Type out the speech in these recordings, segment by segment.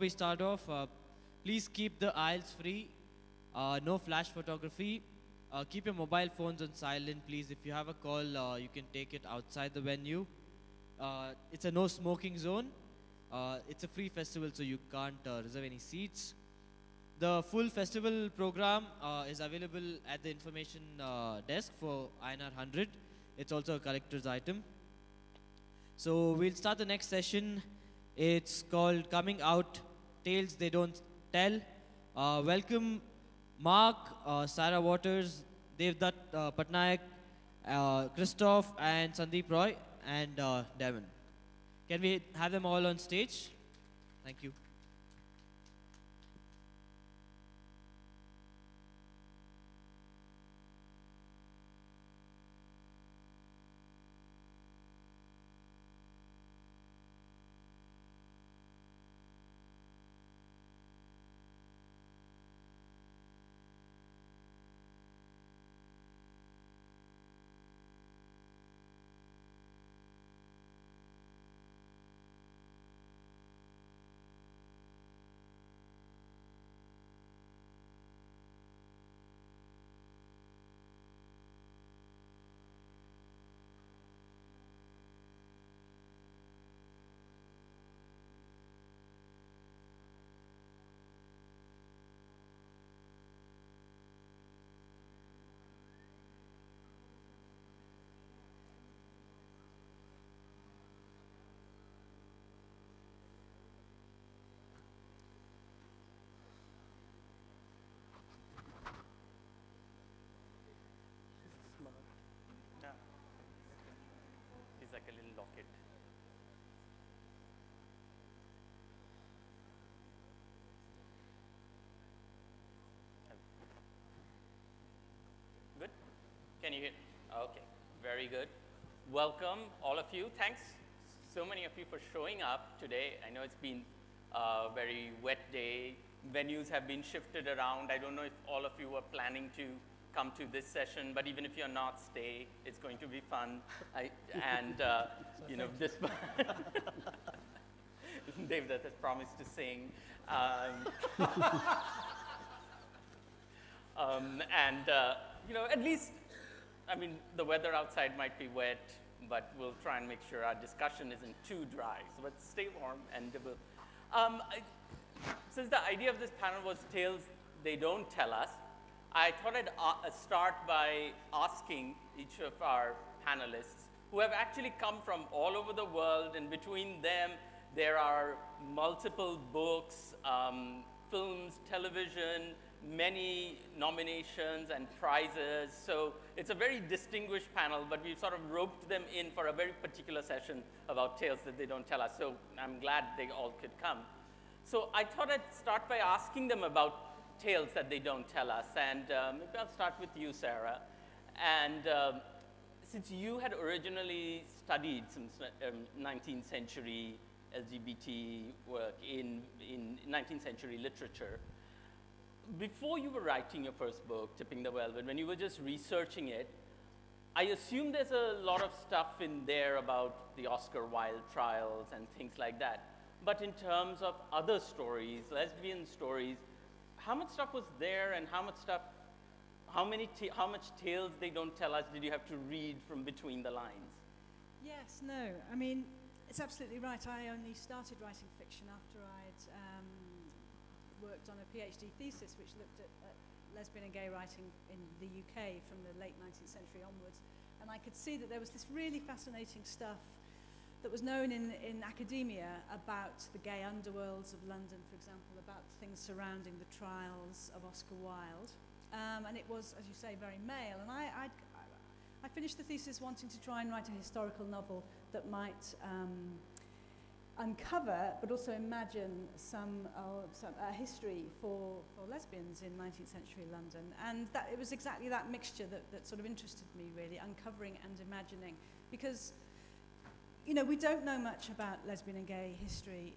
we start off, please keep the aisles free. No flash photography. Keep your mobile phones on silent, please. If you have a call, you can take it outside the venue. It's a no smoking zone. It's a free festival, so you can't reserve any seats. The full festival program is available at the information desk for INR 100. It's also a collector's item. So we'll start the next session. It's called Coming Out, Tales They Don't Tell. Welcome Mark, Sarah Waters, Devdutt, Pattanaik, Christos, and Sandip Roy, and Damon. Can we have them all on stage? Thank you. Like a little locket. Good? Can you hear? Okay, very good. Welcome, all of you. Thanks, so many of you, for showing up today. I know it's been a very wet day. Venues have been shifted around. I don't know if all of you were planning to come to this session, but even if you're not, stay. It's going to be fun. You know, this Devdutt has promised to sing. You know, at least, I mean, the weather outside might be wet, but we'll try and make sure our discussion isn't too dry. So let's stay warm and since the idea of this panel was Tales They Don't Tell Us, I thought I'd start by asking each of our panelists, who have actually come from all over the world, and between them, there are multiple books, films, television, many nominations and prizes. So it's a very distinguished panel, but we've sort of roped them in for a very particular session about tales that they don't tell us. So I'm glad they all could come. So I thought I'd start by asking them about tales that they don't tell us. And maybe I'll start with you, Sarah. And since you had originally studied some 19th century LGBT work in 19th century literature, before you were writing your first book, Tipping the Velvet, when you were just researching it, I assume there's a lot of stuff in there about the Oscar Wilde trials and things like that. But in terms of other stories, lesbian stories, how much stuff was there, and how much tales they don't tell us did you have to read from between the lines? Yes, no. I mean, it's absolutely right. I only started writing fiction after I'd worked on a PhD thesis which looked at lesbian and gay writing in the UK from the late 19th century onwards. And I could see that there was this really fascinating stuff that was known in academia about the gay underworlds of London, for example, about things surrounding the trials of Oscar Wilde. And it was, as you say, very male. And I finished the thesis wanting to try and write a historical novel that might uncover, but also imagine some history for lesbians in 19th century London. And that, it was exactly that mixture that sort of interested me, really, uncovering and imagining. Because, you know, we don't know much about lesbian and gay history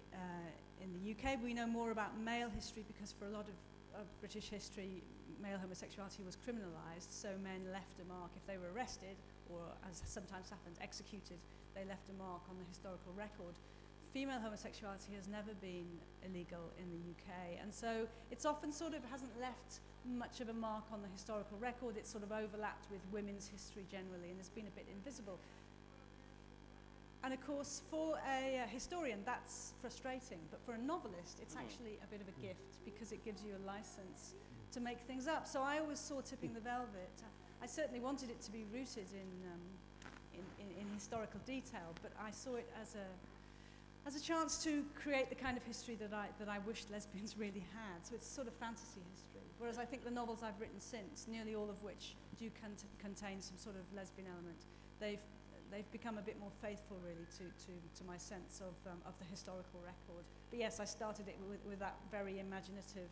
in the UK. We know more about male history because for a lot of British history, male homosexuality was criminalized, so men left a mark. If they were arrested, or as sometimes happened, executed, they left a mark on the historical record female homosexuality has never been illegal in the UK, and so it's often sort of hasn't left much of a mark on the historical record. It's sort of overlapped with women's history generally, and has been a bit invisible. And of course, for a historian, that's frustrating, but for a novelist, it's actually a bit of a gift, because it gives you a license to make things up. So I always saw Tipping the Velvet. I certainly wanted it to be rooted in historical detail, but I saw it as a chance to create the kind of history that I wished lesbians really had. So it's sort of fantasy history. Whereas I think the novels I've written since, nearly all of which do contain some sort of lesbian element, they've become a bit more faithful, really, to my sense of the historical record. But yes, I started it with that very imaginative,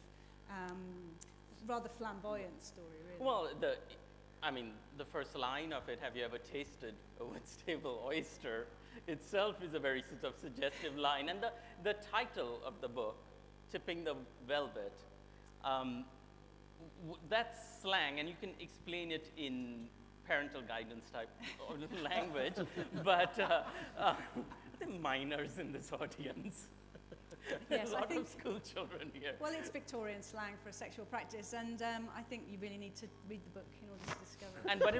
rather flamboyant story, really. Well, the first line of it, "Have you ever tasted a wood-stable oyster?" itself is a very sort of suggestive line. And the title of the book, Tipping the Velvet, that's slang, and you can explain it in parental guidance type of language, but the minors in this audience. Yes, a lot of school children here. Well, it's Victorian slang for a sexual practice, and I think you really need to read the book in order to discover it. And but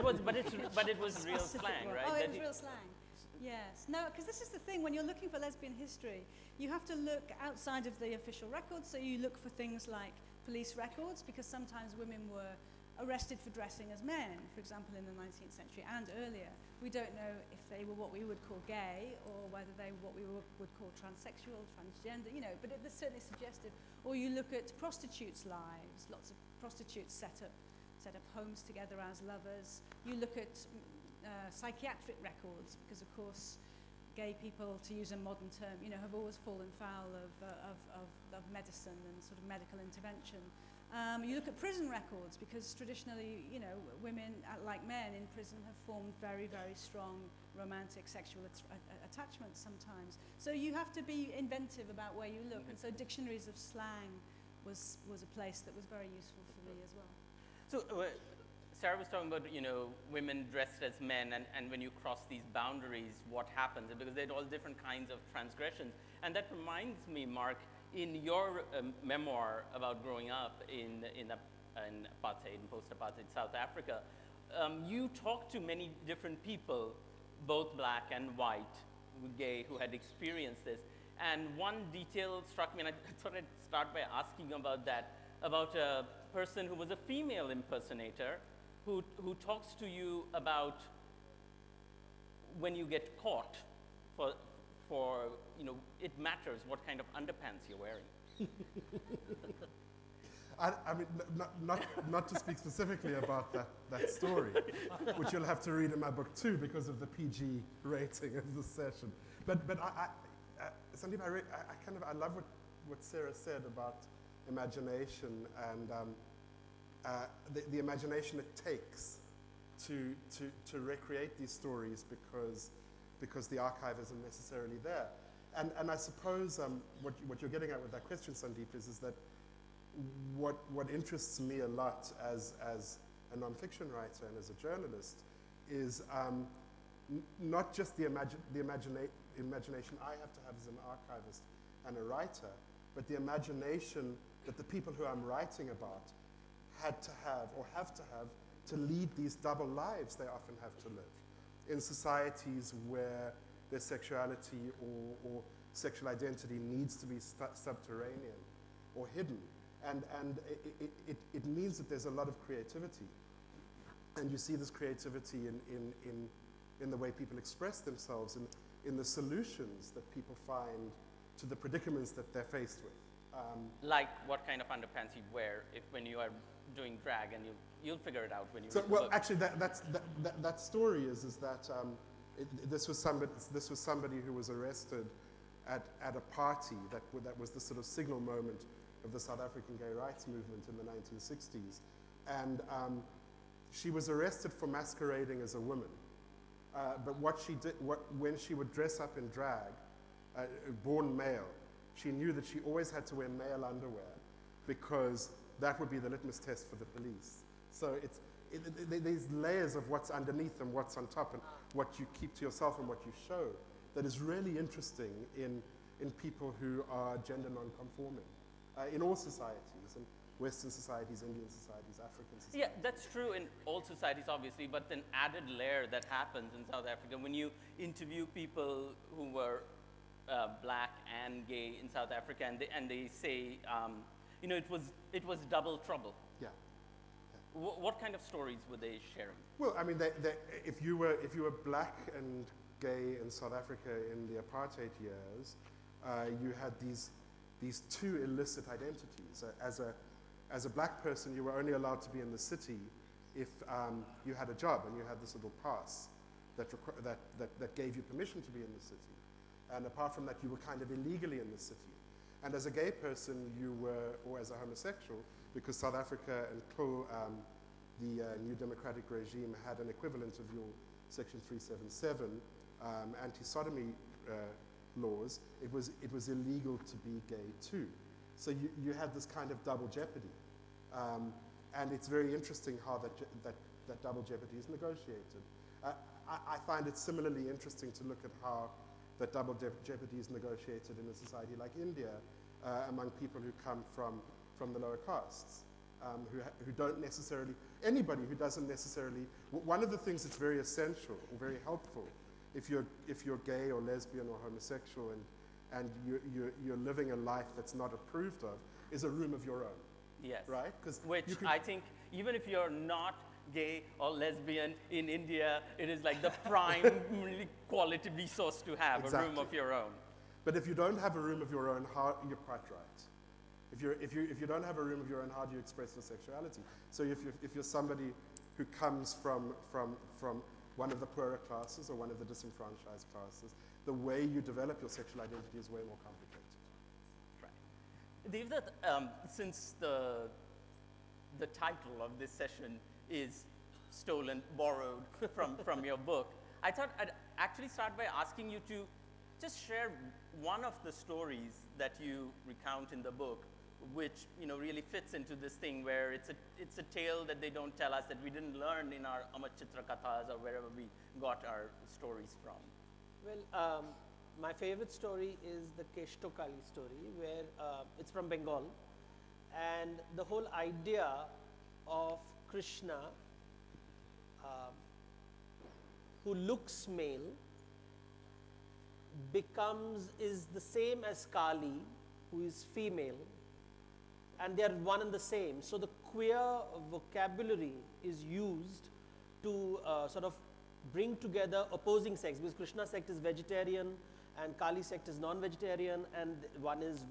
it was real slang, right? Oh, it was real slang. Yes. No, because this is the thing, when you're looking for lesbian history, you have to look outside of the official records. So you look for things like police records, because sometimes women were arrested for dressing as men, for example, in the 19th century and earlier. We don't know if they were what we would call gay, or whether they were what we would call transsexual, transgender, but it's certainly suggestive. Or you look at prostitutes' lives. Lots of prostitutes set up homes together as lovers. You look at psychiatric records, because of course gay people, to use a modern term, have always fallen foul of medicine and sort of medical intervention. You look at prison records, because traditionally, women, like men in prison, have formed very, very strong romantic sexual attachments sometimes. So you have to be inventive about where you look, and so dictionaries of slang was a place that was very useful for me as well. So Sarah was talking about, women dressed as men, and when you cross these boundaries, what happens? Because they had all different kinds of transgressions. And that reminds me, Mark, in your memoir about growing up in apartheid, in post-apartheid South Africa, you talked to many different people, both black and white, gay, who had experienced this. And one detail struck me, and I thought I'd start by asking about that, about a person who was a female impersonator, who talks to you about when you get caught for it matters what kind of underpants you're wearing. I mean, not to speak specifically about that story, which you'll have to read in my book too, because of the PG rating of the session. But Sandip, I love what Sarah said about imagination and the imagination it takes to recreate these stories, because the archive isn't necessarily there. And I suppose what you're getting at with that question, Sandip, is that what interests me a lot as a nonfiction writer and as a journalist is not just the imagination I have to have as an archivist and a writer, but the imagination that the people who I'm writing about had to have or have to lead these double lives they often have to live in societies where their sexuality or sexual identity needs to be subterranean or hidden. And it means that there's a lot of creativity. And you see this creativity in the way people express themselves, in the solutions that people find to the predicaments that they're faced with. Like what kind of underpants you'd wear when you are doing drag, and you'll figure it out when you. So, well, actually, that story is that this was somebody who was arrested at a party that was the sort of signal moment of the South African gay rights movement in the 1960s, and she was arrested for masquerading as a woman. But what she did, when she would dress up in drag, born male, she knew that she always had to wear male underwear, because that would be the litmus test for the police. So there's layers of what's underneath and what's on top, and what you keep to yourself and what you show, that is really interesting in in people who are gender non-conforming in all societies, in Western societies, Indian societies, African societies. Yeah, that's true in all societies, obviously, but an added layer that happens in South Africa when you interview people who were black and gay in South Africa, and they say, you know, it was double trouble. Yeah. What kind of stories were they sharing? Well, I mean, if you were black and gay in South Africa in the apartheid years, you had these two illicit identities. As a black person, you were only allowed to be in the city if you had a job and you had this little pass that gave you permission to be in the city. And apart from that, you were kind of illegally in the city. And as a gay person, you were, or as a homosexual, because South Africa until the new democratic regime had an equivalent of your Section 377 anti-sodomy laws, it was illegal to be gay too. So you had this kind of double jeopardy. And it's very interesting how that double jeopardy is negotiated. I find it similarly interesting to look at how that double jeopardy is negotiated in a society like India among people who come from the lower castes, who don't necessarily, anybody who doesn't necessarily, one of the things that's very essential or very helpful if you're gay or lesbian or homosexual and you're living a life that's not approved of, is a room of your own. Yes. Right? Which I think, even if you're not gay or lesbian in India, it is like the prime quality resource to have, exactly. a room of your own. But if you don't have a room of your own, you're quite right. If you don't have a room of your own, how do you express your sexuality? So if you're somebody who comes from one of the poorer classes or one of the disenfranchised classes, the way you develop your sexual identity is way more complicated. Right. Devdutt, since the title of this session is stolen, borrowed from your book, I thought I'd actually start by asking you to just share one of the stories that you recount in the book, which really fits into this thing where it's a tale that they don't tell us, that we didn't learn in our Amar Chitra Kathas or wherever we got our stories from. Well, my favorite story is the Keshtokali story, where it's from Bengal, and the whole idea of Krishna, who looks male, is the same as Kali, who is female, and they are one and the same. So the queer vocabulary is used to sort of bring together opposing sects, because Krishna sect is vegetarian and Kali sect is non-vegetarian, and one is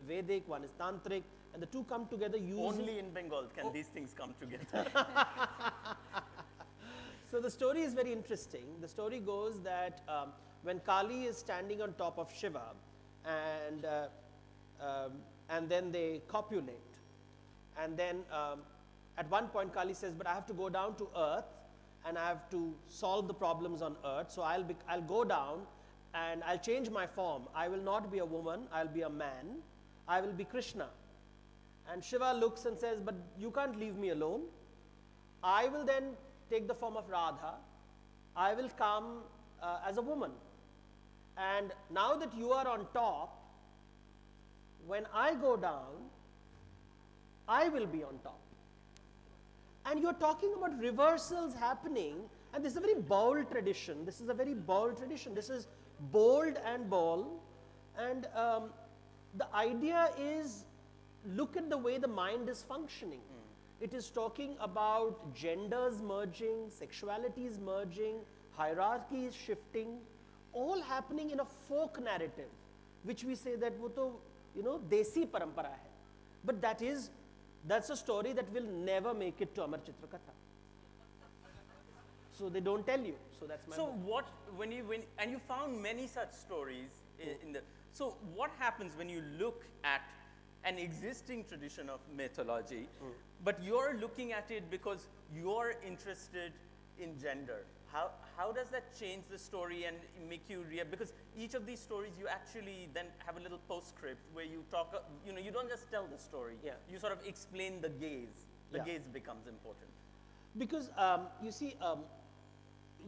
Vedic, one is Tantric, and the two come together using... Only in Bengal can these things come together. So the story is very interesting. The story goes that when Kali is standing on top of Shiva, and then they copulate, and then at one point Kali says, but I have to go down to earth and I have to solve the problems on earth, so I'll go down and I'll change my form. I will not be a woman, I'll be a man, I will be Krishna. And Shiva looks and says, but you can't leave me alone. I will then take the form of Radha. I will come as a woman. And now that you are on top, when I go down, I will be on top. And you're talking about reversals happening, and this is a very bold tradition. This is a very bold tradition. This is bold and bold. And the idea is, look at the way the mind is functioning. It is talking about genders merging, sexualities merging, hierarchies shifting, all happening in a folk narrative, which we say that wo to, desi parampara hai. But that's a story that will never make it to Amar Chitra Katha. So they don't tell you. So that's my book. And you found many such stories in the, so what happens when you look at an existing tradition of mythology, but you're looking at it because you're interested in gender? How does that change the story and make you because each of these stories you actually then have a little postscript where you talk, you don't just tell the story. Yeah. You sort of explain the gaze. The Yeah. gaze becomes important. Because you see,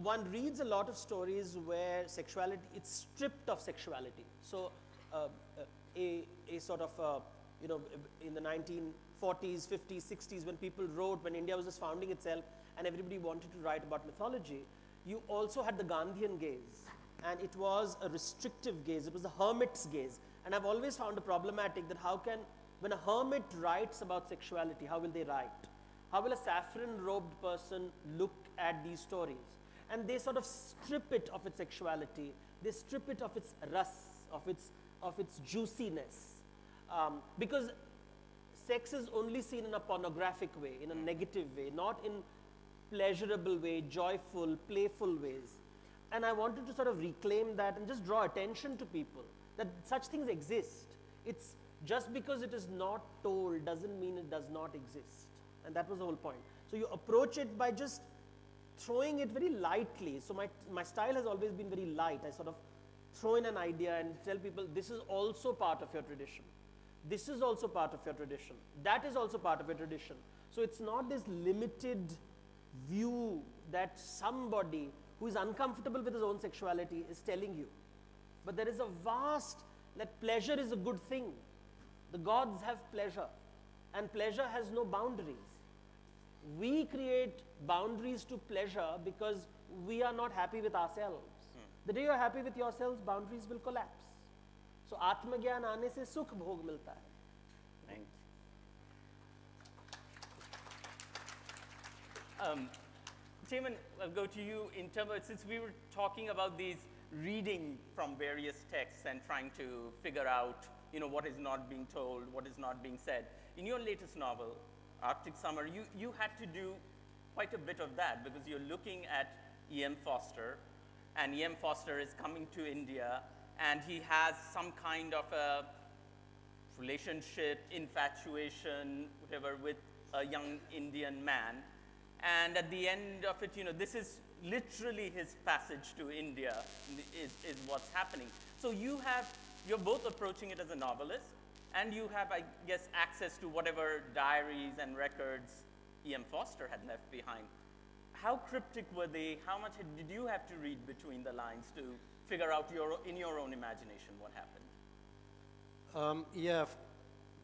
one reads a lot of stories where sexuality, it's stripped of sexuality. So a sort of, you know, in the 1940s, 50s, 60s, when people wrote, when India was just founding itself and everybody wanted to write about mythology, you also had the Gandhian gaze, and it was a restrictive gaze. It was the hermit's gaze. And I've always found it problematic that how can, when a hermit writes about sexuality, how will they write? How will a saffron-robed person look at these stories? And they sort of strip it of its sexuality. They strip it of its ras, of its juiciness. Because sex is only seen in a pornographic way, in a negative way, not in pleasurable way, joyful, playful ways. And I wanted to sort of reclaim that and just draw attention to people that such things exist. It's just because it is not told doesn't mean it does not exist. And that was the whole point. So you approach it by just throwing it very lightly. So my style has always been very light. I sort of throw in an idea and tell people this is also part of your tradition. This is also part of your tradition. That is also part of your tradition. So it's not this limited view that somebody who is uncomfortable with his own sexuality is telling you. But there is a vast, that pleasure is a good thing. The gods have pleasure, and pleasure has no boundaries. We create boundaries to pleasure because we are not happy with ourselves. The day you're happy with yourselves, boundaries will collapse. So Atmagyan aane se sukh bhog milta hai. Thank you. Damon, I'll go to you in terms of, since we were talking about these reading from various texts and trying to figure out, you know, what is not being told, what is not being said. In your latest novel, Arctic Summer, you had to do quite a bit of that because you're looking at E.M. Forster, and E.M. Forster is coming to India, and he has some kind of a relationship, infatuation, whatever, with a young Indian man. And at the end of it, you know, this is literally his passage to India is what's happening. So you're both approaching it as a novelist, and you have, I guess, access to whatever diaries and records E.M. Forster had left behind. How cryptic were they? How much did you have to read between the lines to figure out in your own imagination what happened? Yeah,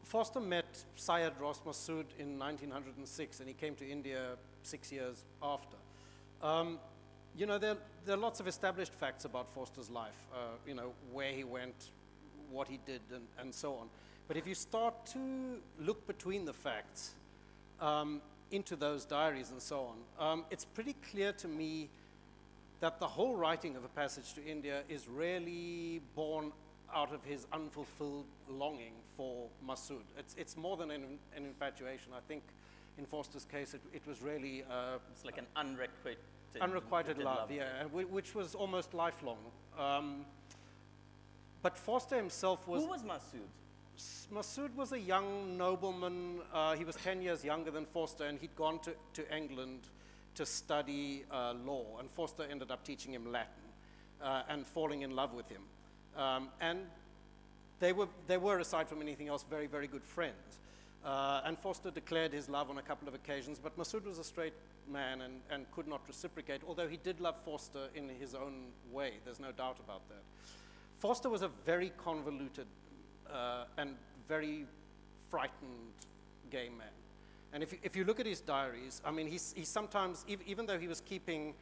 Forster met Syed Ros Masood in 1906, and he came to India 6 years after. You know, there are lots of established facts about Forster's life, you know, where he went, what he did, and so on. But if you start to look between the facts into those diaries and so on, it's pretty clear to me that the whole writing of A Passage to India is really born out of his unfulfilled longing for Masood. It's more than an infatuation. I think in Forster's case, it was really... it's like an unrequited love, yeah, which was almost lifelong. But Forster himself was... Who was Masood? Masood was a young nobleman. He was 10 years younger than Forster, and he'd gone to England to study law, and Forster ended up teaching him Latin and falling in love with him. And they were, aside from anything else, very, very good friends. And Forster declared his love on a couple of occasions, but Masood was a straight man and could not reciprocate, although he did love Forster in his own way. There's no doubt about that. Forster was a very convoluted and very frightened gay man. And if you look at his diaries, I mean, he sometimes, even though he was keeping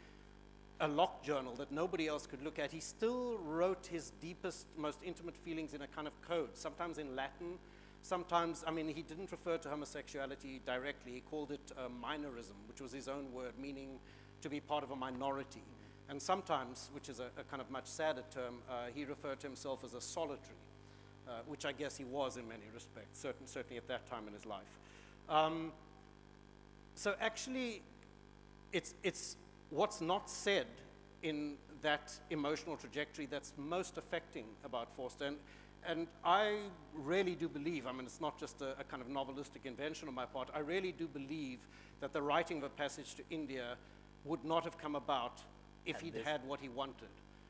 a locked journal that nobody else could look at, he still wrote his deepest, most intimate feelings in a kind of code, sometimes in Latin, sometimes, I mean, he didn't refer to homosexuality directly. He called it minorism, which was his own word, meaning to be part of a minority. And sometimes, which is a kind of much sadder term, he referred to himself as a solitary, which I guess he was in many respects, certainly at that time in his life. So actually, it's what's not said in that emotional trajectory that's most affecting about Forster. And I really do believe, I mean, it's not just a kind of novelistic invention on my part, I really do believe that the writing of A Passage to India would not have come about if he'd had what he wanted.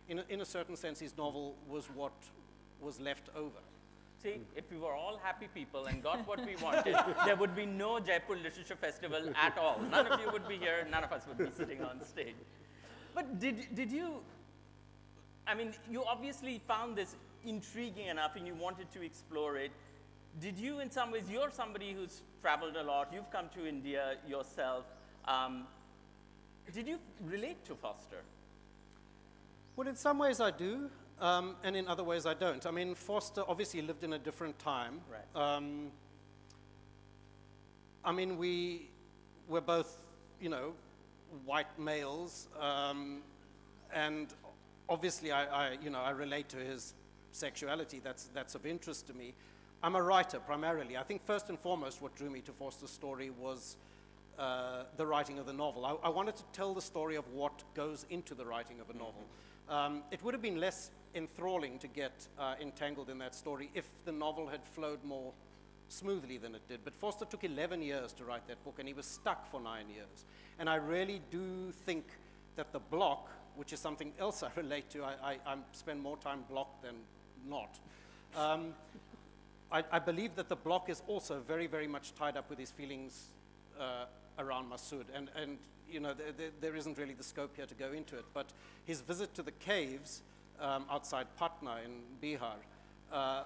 In a certain sense, his novel was what was left over. See, if we were all happy people and got what we wanted, there would be no Jaipur Literature Festival at all. None of you would be here, none of us would be sitting on stage. But did you, I mean, you obviously found this intriguing enough and you wanted to explore it. Did you, in some ways, you're somebody who's traveled a lot, you've come to India yourself. Did you relate to Foster? Well, in some ways I do, and in other ways I don't. I mean, Foster obviously lived in a different time. Right. I mean, we were both, you know, white males, and obviously I relate to his sexuality. That's of interest to me. I'm a writer primarily. I think first and foremost what drew me to Foster's story was the writing of the novel. I wanted to tell the story of what goes into the writing of a novel. It would have been less enthralling to get entangled in that story if the novel had flowed more smoothly than it did. But Foster took 11 years to write that book, and he was stuck for 9 years. And I really do think that the block, which is something else I relate to, I spend more time blocked than not. I believe that the block is also very, very much tied up with his feelings around Masood. And you know, there isn't really the scope here to go into it. But his visit to the caves outside Patna in Bihar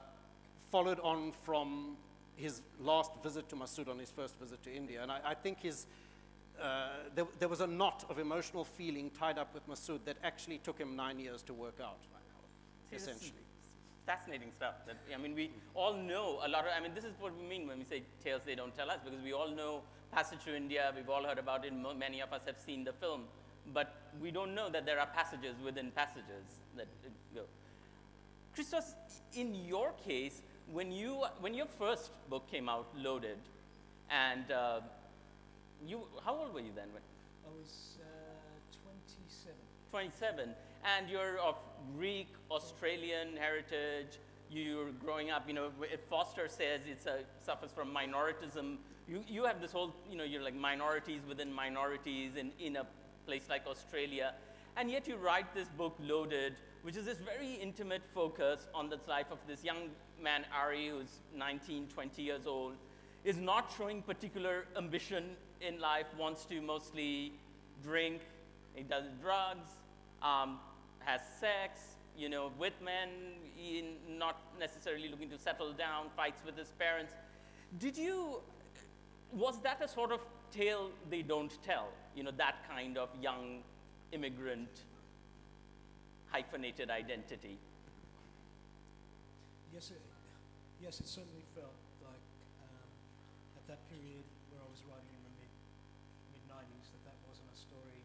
followed on from his last visit to Masood on his first visit to India. And I think there was a knot of emotional feeling tied up with Masood that actually took him 9 years to work out, essentially. Fascinating stuff. That, I mean, we all know a lot of, I mean, this is what we mean when we say tales they don't tell us, because we all know Passage to India, we've all heard about it, many of us have seen the film, but we don't know that there are passages within passages that go. Christos, in your case, when your first book came out, Loaded, and how old were you then? I was 27. 27, and you're of Greek, Australian heritage. You're growing up, you know, Foster says it suffers from minoritism. You have this whole, you know, you're like minorities within minorities in a place like Australia. And yet you write this book, Loaded, which is this very intimate focus on the life of this young man, Ari, who's 19, 20 years old, is not showing particular ambition in life, wants to mostly drink, he does drugs, has sex, you know, with men, not necessarily looking to settle down, fights with his parents. Was that a sort of tale they don't tell? You know, that kind of young immigrant hyphenated identity? Yes, it certainly felt like at that period where I was writing in the mid-90s that wasn't a story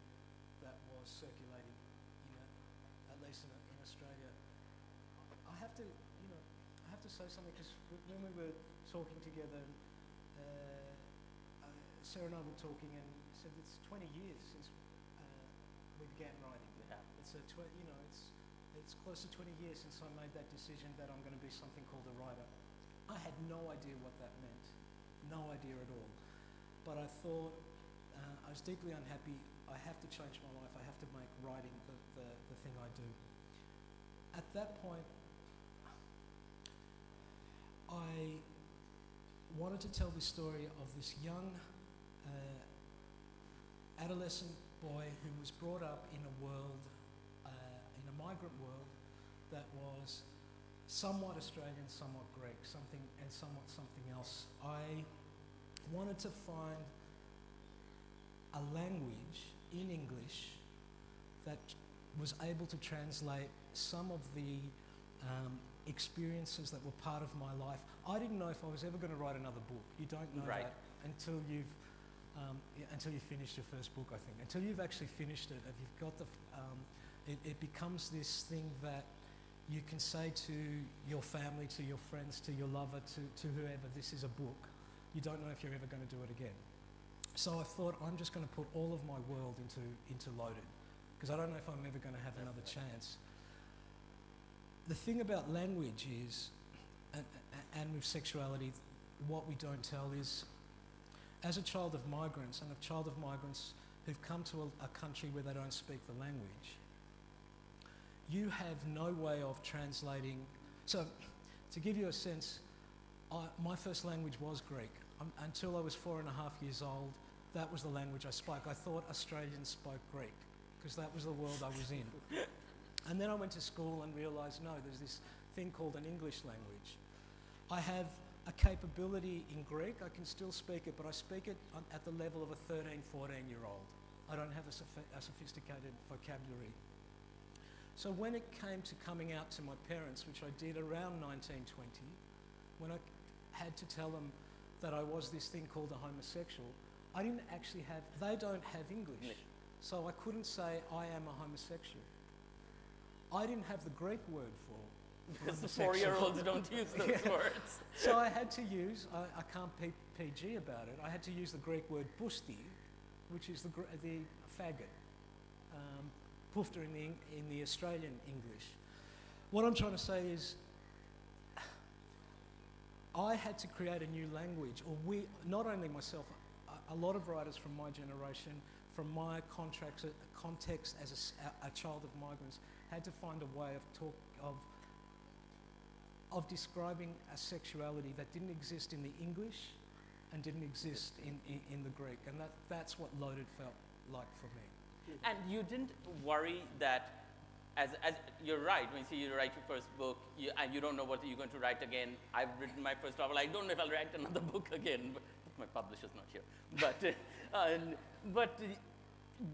that was circulating, you know, at least in Australia. I have to say something, because when we were talking together, Sarah and I were talking and said it's 20 years since we began writing. Yeah. It's close to 20 years since I made that decision that I'm going to be something called a writer. I had no idea what that meant, no idea at all. But I thought I was deeply unhappy. I have to change my life. I have to make writing the thing I do. At that point, I wanted to tell the story of this young adolescent boy who was brought up in a world, in a migrant world that was somewhat Australian, somewhat Greek, something else. I wanted to find a language in English that was able to translate some of the experiences that were part of my life. I didn't know if I was ever going to write another book. You don't know Right. that until you finish your first book, I think. Until you've actually finished it, if you've got it becomes this thing that you can say to your family, to your friends, to your lover, to whoever, this is a book. You don't know if you're ever going to do it again. So I thought, I'm just going to put all of my world into Loaded, because I don't know if I'm ever going to have another chance. The thing about language is, and with sexuality, what we don't tell is, as a child of migrants, and a child of migrants who've come to a country where they don't speak the language, you have no way of translating. So, to give you a sense, my first language was Greek. Until I was 4.5 years old, that was the language I spoke. I thought Australians spoke Greek, because that was the world I was in. And then I went to school and realised, no, there's this thing called an English language. I have a capability in Greek. I can still speak it, but I speak it at the level of a 13, 14-year-old. I don't have a sophisticated vocabulary. So when it came to coming out to my parents, which I did around 1920, when I had to tell them that I was this thing called a homosexual, I didn't actually have, they don't have English. So I couldn't say I am a homosexual. I didn't have the Greek word for because the 4-year-olds don't use those words. So I had to use, I can't be PG about it, I had to use the Greek word pusti, which is the faggot. Pufta in the Australian English. What I'm trying to say is, I had to create a new language, or we, not only myself, a lot of writers from my generation, from my context as a child of migrants, had to find a way of describing a sexuality that didn't exist in the English and didn't exist in the Greek, and that's what Loaded felt like for me. And you didn't worry that, as you're right, when you write your first book, and you don't know what you're going to write again. I've written my first novel. I don't know if I'll write another book again, but my publisher's not here. But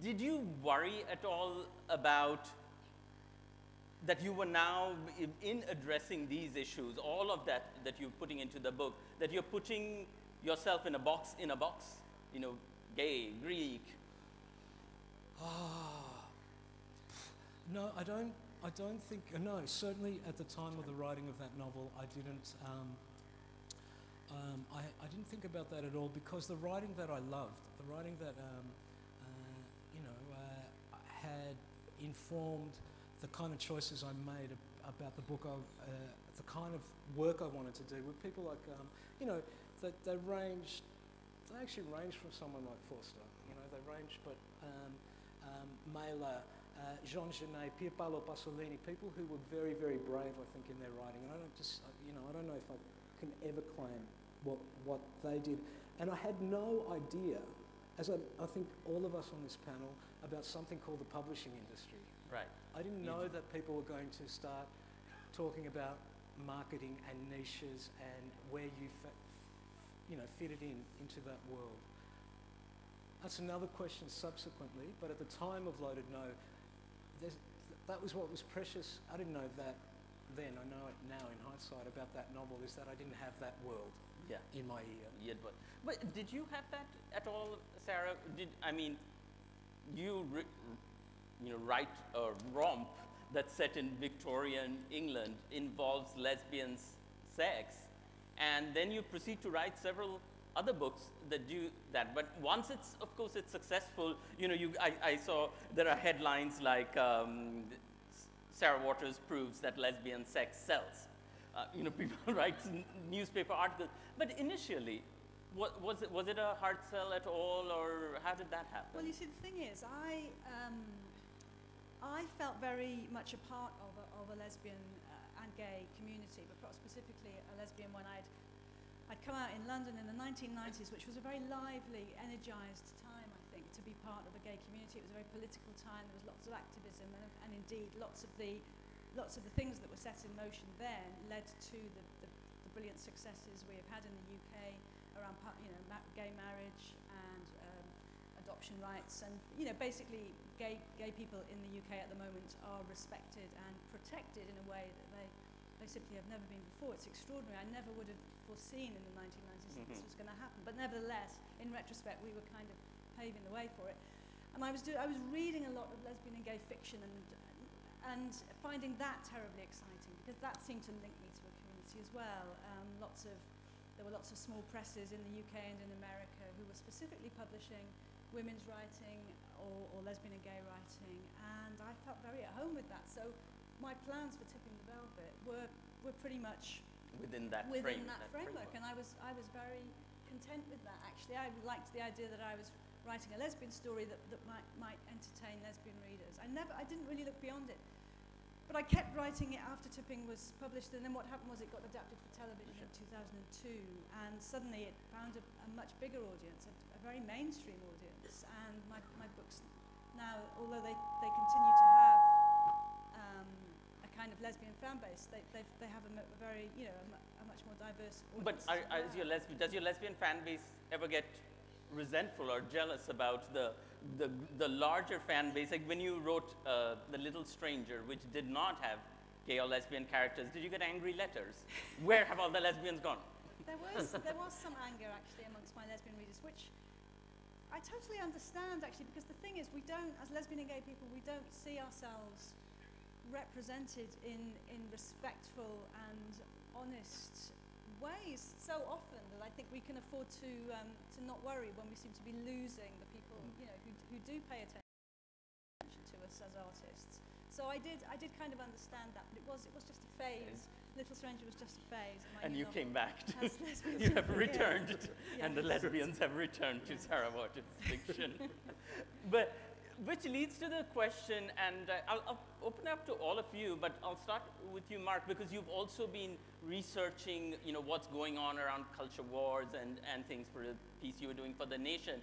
did you worry at all about that you were now, in addressing these issues, all of that you're putting into the book, that you're putting yourself in a box, you know, gay, Greek? No, I don't think, no, certainly at the time of the writing of that novel, I didn't think about that at all, because the writing that I loved, the writing that, had informed the kind of choices I made about the book, the kind of work I wanted to do with people like, they actually ranged from someone like Forster, they ranged, but Mailer, Jean Genet, Pier Paolo Pasolini, people who were very, very brave, I think, in their writing. And I don't know if I can ever claim what they did. And I had no idea, as I think all of us on this panel, about something called the publishing industry. Right. I didn't know that people were going to start talking about marketing and niches and where you fitted into that world. That's another question subsequently, but at the time of Loaded No, that was what was precious. I didn't know that then. I know it now in hindsight about that novel, is that I didn't have that world in my ear. But did you have that at all, Sarah? You write a romp that's set in Victorian England, involves lesbian sex, and then you proceed to write several other books that do that. But once it's successful, I saw there are headlines like Sarah Waters proves that lesbian sex sells. People write newspaper articles. But initially, was it a hard sell at all, or how did that happen? Well, you see, the thing is, I felt very much a part of a lesbian and gay community, but perhaps specifically a lesbian when I'd come out in London in the 1990s, which was a very lively, energized time, I think, to be part of a gay community. It was a very political time. There was lots of activism, and indeed lots of the things that were set in motion then led to the brilliant successes we have had in the UK around gay marriage and adoption rights, and basically gay people in the UK at the moment are respected and protected in a way that they simply have never been before. It's extraordinary. I never would have foreseen in the 1990s that this was going to happen, but nevertheless, in retrospect, we were kind of paving the way for it. And I was reading a lot of lesbian and gay fiction and finding that terribly exciting, because that seemed to link me to a community as well. There were lots of small presses in the UK and in America who were specifically publishing women's writing or lesbian and gay writing, and I felt very at home with that. So my plans for Tipping the Velvet were pretty much within that framework, and I was very content with that. Actually, I liked the idea that I was writing a lesbian story that might entertain lesbian readers. I didn't really look beyond it. But I kept writing it after Tipping was published, and then what happened was it got adapted for television in 2002, and suddenly it found a much bigger audience, a very mainstream audience, and my books now, although they continue to have a kind of lesbian fan base. They have a very, you know, a much more diverse But audience. does your lesbian fan base ever get resentful or jealous about the larger fan base? Like when you wrote The Little Stranger, which did not have gay or lesbian characters, did you get angry letters? Where have all the lesbians gone? There was some anger actually amongst my lesbian readers, which I totally understand actually, because the thing is, we don't, as lesbian and gay people, we don't see ourselves represented in respectful and honest ways so often that I think we can afford to not worry when we seem to be losing the people, you know, who do pay attention to us as artists. So I did kind of understand that, but it was just a phase. Little Stranger was just a phase. And you came back to, has lesbians you have in it, returned, yeah. and the lesbians have returned to Sarah Wharton's fiction. But, which leads to the question, and I'll open up to all of you, but I'll start with you, Mark, because you've also been researching, you know, what's going on around culture wars and things for a piece you were doing for The Nation.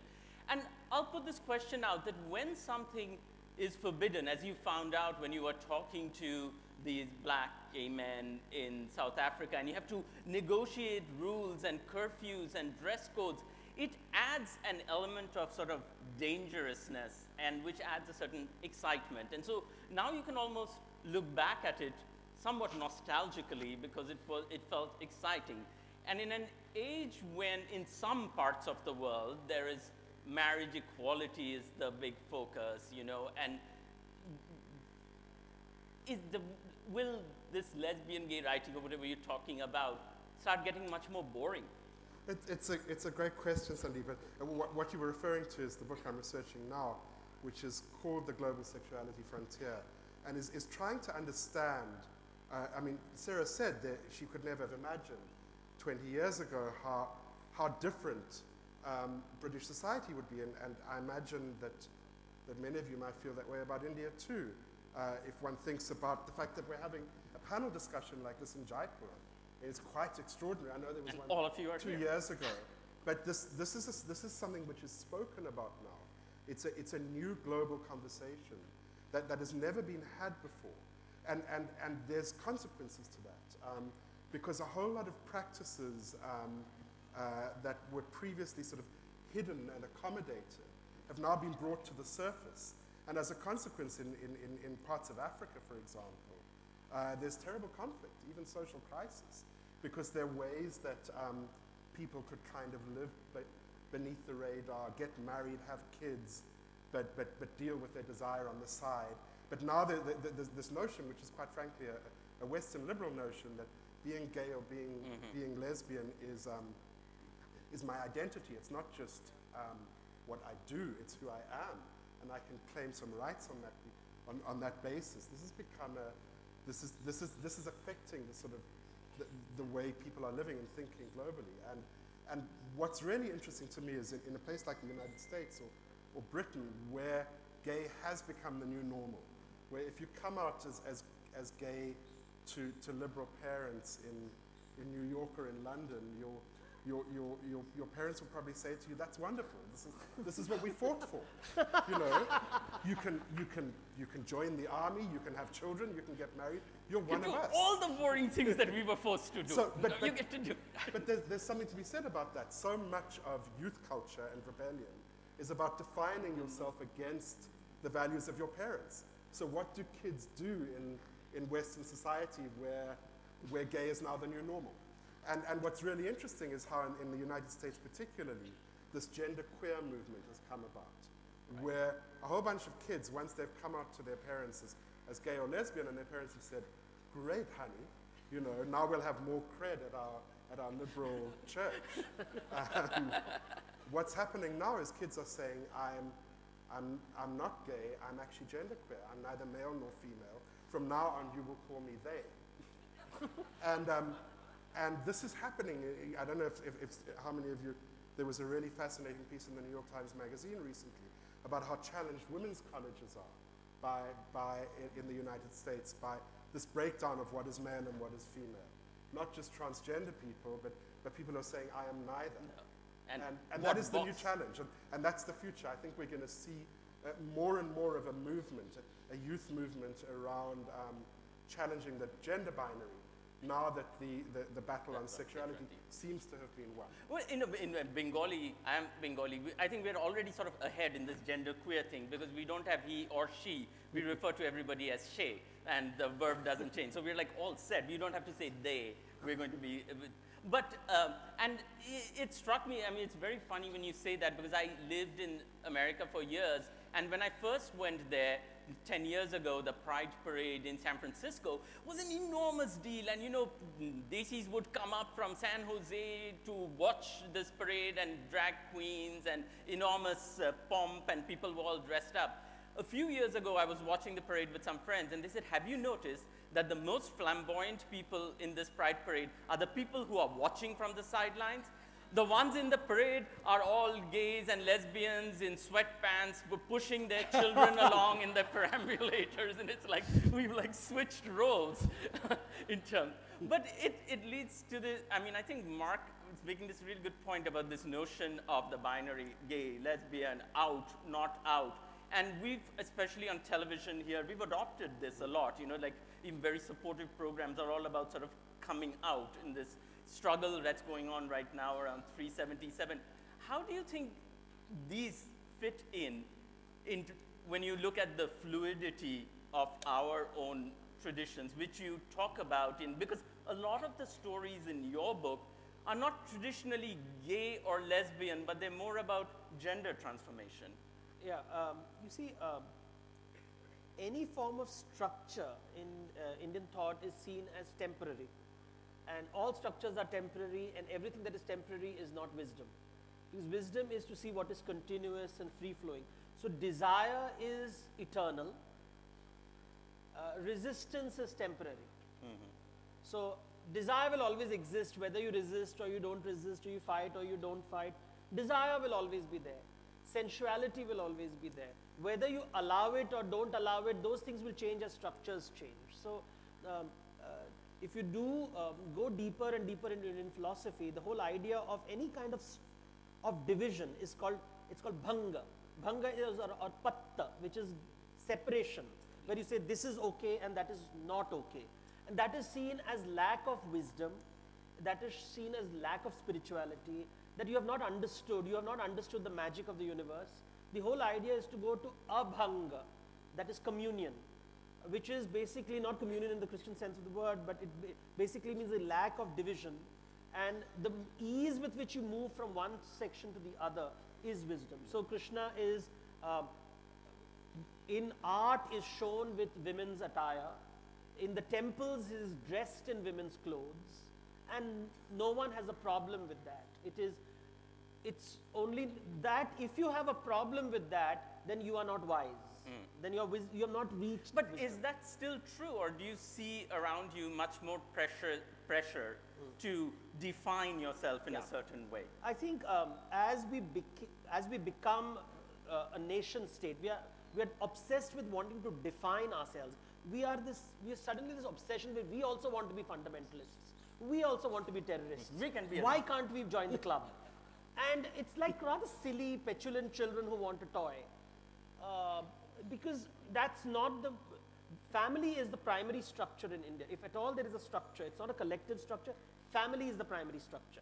And I'll put this question out, that when something is forbidden, as you found out when you were talking to these black gay men in South Africa, and you have to negotiate rules and curfews and dress codes, it adds an element of sort of dangerousness, and which adds a certain excitement. And so now you can almost look back at it somewhat nostalgically, because it felt exciting. And in an age when in some parts of the world there is marriage equality is the big focus, you know, and will this lesbian gay writing or whatever you're talking about start getting much more boring? It's a great question, Sandip. What you were referring to is the book I'm researching now, which is called The Global Sexuality Frontier, and is trying to understand, I mean, Sarah said that she could never have imagined 20 years ago how different British society would be, and I imagine that many of you might feel that way about India too. If one thinks about the fact that we're having a panel discussion like this in Jaipur, it's quite extraordinary. I know there was one all of you are 2 here. years ago, but this is something which is spoken about now. It's a new global conversation that has never been had before, and there's consequences to that, because a whole lot of practices that were previously sort of hidden and accommodated have now been brought to the surface. And as a consequence, in parts of Africa, for example, there's terrible conflict, even social crisis, because there are ways that people could kind of live beneath the radar, get married, have kids, but deal with their desire on the side. But now there's this notion, which is quite frankly a Western liberal notion, that being gay or being lesbian is my identity. It's not just what I do, it's who I am. And I can claim some rights on that basis. This has become this is affecting the sort of the way people are living and thinking globally. And what's really interesting to me is in a place like the United States or Britain, where gay has become the new normal, where if you come out as gay to liberal parents in New York or in London, your parents will probably say to you, "That's wonderful. This is what we fought for." You know, you can join the army, you can have children, you can get married. You're one of us. All the boring things that we were forced to do. So, you get to do. But there's something to be said about that. So much of youth culture and rebellion is about defining yourself against the values of your parents. So what do kids do in Western society where gay is now the new normal? And what's really interesting is how in the United States particularly, this gender queer movement has come about, where a whole bunch of kids, once they've come out to their parents as gay or lesbian, and their parents have said, "Great, honey, you know, now we'll have more cred at our liberal church." What's happening now is kids are saying, I'm not gay, I'm actually genderqueer. I'm neither male nor female. From now on, you will call me they. And this is happening. I don't know if how many of you, there was a really fascinating piece in the New York Times Magazine recently about how challenged women's colleges are in the United States by this breakdown of what is male and what is female. Not just transgender people, but people are saying, I am neither. No. And that is the new challenge, and that's the future. I think we're going to see more and more of a movement, a youth movement around challenging the gender binary now that the battle on sexuality seems to have been won? Well, in Bengali, I am Bengali, I think we're already sort of ahead in this gender queer thing because we don't have he or she. We refer to everybody as she, and the verb doesn't change. So we're like all set. We don't have to say they. We're going to be, but, and it struck me, I mean, it's very funny when you say that because I lived in America for years, and when I first went there, 10 years ago, the Pride Parade in San Francisco was an enormous deal. And you know, Desis would come up from San Jose to watch this parade and drag queens and enormous pomp, and people were all dressed up. A few years ago, I was watching the parade with some friends, and they said, have you noticed that the most flamboyant people in this Pride Parade are the people who are watching from the sidelines? The ones in the parade are all gays and lesbians in sweatpants, pushing their children along in their perambulators, and it's like we've like switched roles in terms. But it leads to the, I mean, I think Mark is making this really good point about this notion of the binary, gay, lesbian, out, not out. And we've, especially on television here, we've adopted this a lot, you know, like even very supportive programs are all about sort of coming out in this struggle that's going on right now around 377. How do you think these fit into when you look at the fluidity of our own traditions, which you talk about because a lot of the stories in your book are not traditionally gay or lesbian, but they're more about gender transformation. Yeah, you see, any form of structure in Indian thought is seen as temporary. And all structures are temporary, and everything that is temporary is not wisdom. Because wisdom is to see what is continuous and free-flowing. So desire is eternal. Resistance is temporary. So desire will always exist, whether you resist or you don't resist, or you fight or you don't fight. Desire will always be there. Sensuality will always be there. Whether you allow it or don't allow it, those things will change as structures change. So if you do go deeper and deeper into Indian philosophy, the whole idea of any kind of division is called, it's called bhanga. Bhanga is or patta, which is separation, where you say this is okay and that is not okay. And that is seen as lack of wisdom, that is seen as lack of spirituality, that you have not understood the magic of the universe. The whole idea is to go to abhanga, that is communion, which is basically not communion in the Christian sense of the word, but it basically means a lack of division. And the ease with which you move from one section to the other is wisdom. So Krishna is, in art, is shown with women's attire. In the temples, he is dressed in women's clothes. And no one has a problem with that. It's only that if you have a problem with that, then you are not wise. Then you have not reached. But wisdom. is that still true, or do you see around you much more pressure to define yourself in a certain way? I think as we become a nation state, we are obsessed with wanting to define ourselves. We are suddenly this obsession where we also want to be fundamentalists. We also want to be terrorists. We can be. Why can't we join the club? And it's like rather silly, petulant children who want a toy. Because that's not the, family is the primary structure in India. If at all there is a structure, it's not a collective structure, family is the primary structure.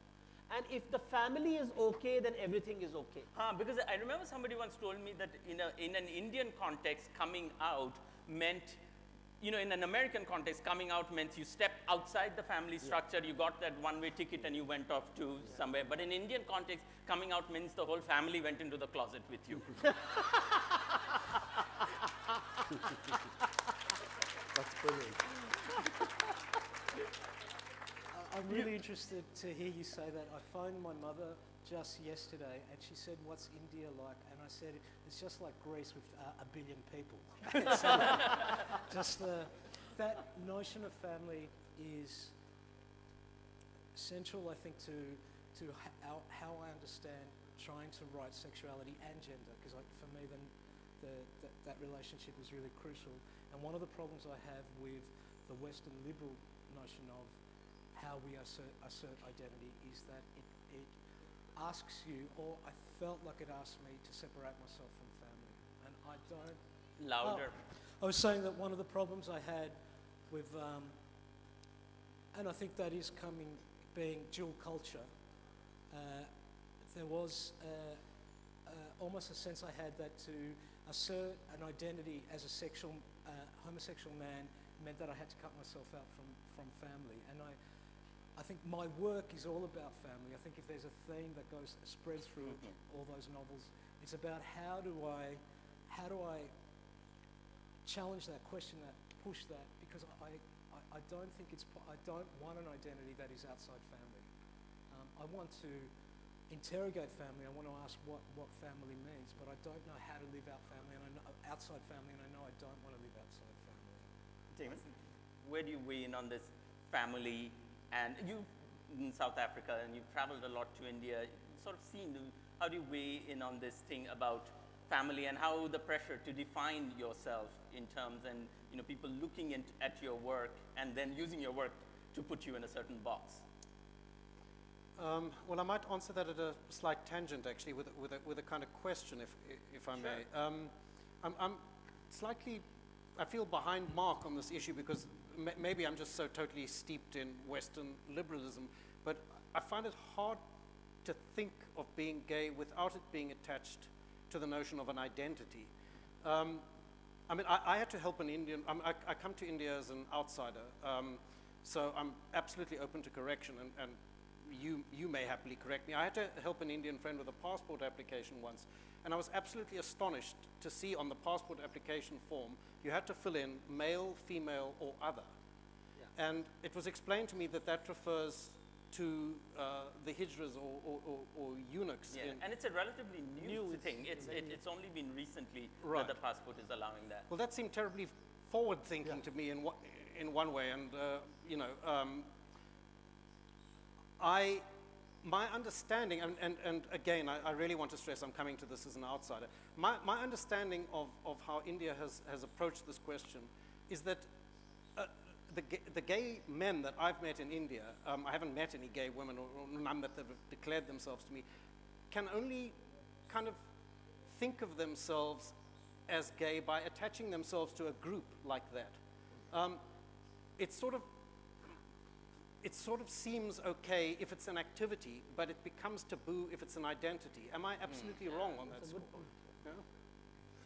And if the family is okay, then everything is okay. Because I remember somebody once told me that in an Indian context, coming out meant, you know, in an American context, coming out meant you stepped outside the family structure, you got that one-way ticket and you went off to somewhere. But in Indian context, coming out means the whole family went into the closet with you. That's brilliant. I'm really interested to hear you say that. I phoned my mother just yesterday and she said, what's India like? And I said, it's just like Greece with a billion people. Just that notion of family is central, I think, to how I understand trying to write sexuality and gender, because for me then that relationship is really crucial. And one of the problems I have with the Western liberal notion of how we assert identity is that it asks you, or I felt like it asked me to separate myself from family. And I don't... Louder. I was saying that one of the problems I had with, and I think that is being dual culture. There was almost a sense I had that to assert an identity as a homosexual man meant that I had to cut myself out from family. And I think my work is all about family. I think if there's a theme that spreads through all those novels, it's about how do I challenge that, question that, push that, because I don't think I don't want an identity that is outside family. I want to interrogate family. I want to ask what family means, but I don't know how to live outside family, and I know I don't want to live outside family. Damon, where do you weigh in on this family? And you've in South Africa, and you've traveled a lot to India. You've sort of seen, how do you weigh in on this thing about family and how the pressure to define yourself in terms and people looking at your work and then using your work to put you in a certain box? Well, I might answer that at a slight tangent, actually, with a kind of question, if I may. I'm slightly, I feel behind Mark on this issue because maybe I'm just so totally steeped in Western liberalism, but I find it hard to think of being gay without it being attached to the notion of an identity. I mean, I had to help an Indian, I come to India as an outsider, so I'm absolutely open to correction, and you may happily correct me. I had to help an Indian friend with a passport application once, and I was absolutely astonished to see on the passport application form, you had to fill in male, female, or other. Yeah. And it was explained to me that refers to the hijras or eunuchs. Yeah, and it's a relatively new thing. It's only been recently that the passport is allowing that. Well, that seemed terribly forward-thinking to me in one way, and my understanding, and again, I really want to stress I'm coming to this as an outsider. My understanding of how India has approached this question is that the gay men that I've met in India, I haven't met any gay women or none that have declared themselves to me, can only kind of think of themselves as gay by attaching themselves to a group like that. It sort of seems okay if it's an activity, but it becomes taboo if it's an identity. Am I absolutely wrong on that score? Yeah?